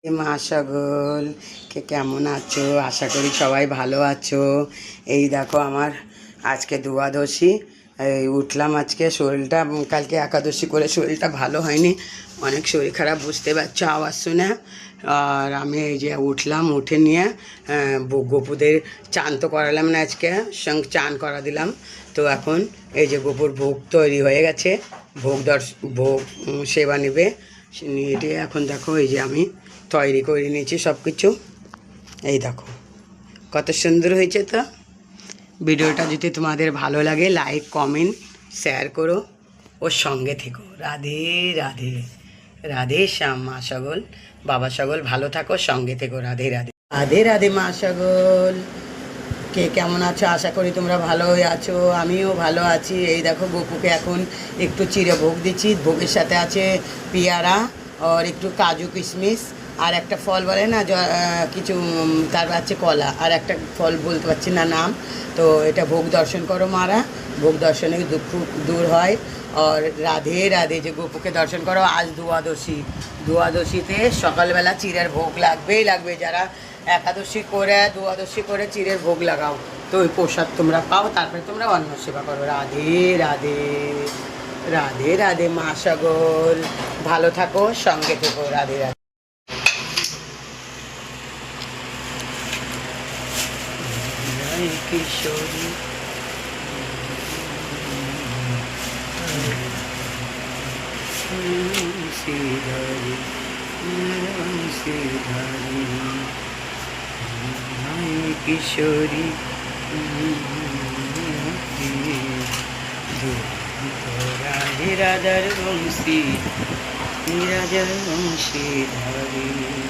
মা সকল কে কেমন আছো? আশা করি সবাই ভালো আছো। এই দেখো আমার আজকে দ্বাদশী। এই উঠলাম আজকে, শরীরটা কালকে একাদশী করে শরীরটা ভালো হয়নি, অনেক শরীর খারাপ, বুঝতে পারছো আওয়াজ শুনে। আর আমি এই যে উঠলাম, উঠে নিয়ে গোপুদের চান তো করালাম না, আজকে সঙ্গে চান করা দিলাম। তো এখন এই যে গোপুর ভোগ তৈরি হয়ে গেছে, ভোগ সেবা নেবে, নিয়ে এখন দেখো এই যে আমি তৈরি করে নিয়েছি সব কিছু। এই দেখো কত সুন্দর হয়েছে। তো ভিডিওটা যদি তোমাদের ভালো লাগে লাইক কমেন্ট শেয়ার করো, ওর সঙ্গে থেকো। রাধে রাধে, রাধে শ্যাম। মা সকল বাবা সকল ভালো থাকো, সঙ্গে থেকো। রাধে রাধে, রাধে রাধে। মা সকল কে কেমন আছো? আশা করি তোমরা ভালোই আছো, আমিও ভালো আছি। এই দেখো গোপুকে এখন একটু চিড়ে ভোগ দিচ্ছি, ভোগের সাথে আছে পেয়ারা আর একটু কাজু কিশমিশ, আর একটা ফল বলে না কিছু, তার আছে কলা, আর একটা ফল বলতে পারছি না নাম। তো এটা ভোগ দর্শন করো মারা, ভোগ দর্শনে দুঃখ দূর হয়। আর রাধে রাধে, যে গোপুকে দর্শন করো। আজ দ্বাদশীতে সকালবেলা চিড়ের ভোগ লাগবেই লাগবে। যারা একাদশী করে দ্বাদশী করে চিড়ের ভোগ লাগাও, তো ওই প্রসাদ তোমরা পাও, তারপরে তোমরা অন্ন সেবা করো। রাধে রাধে, রাধে রাধে। মা সকল ভালো থাকো, সঙ্গে থেকো। রাধে রাধে। কিশোরী শ্রীধরী শ্রীধরী কিশোরী রাধে রাধার বংশী, রাজার বংশী ধরী।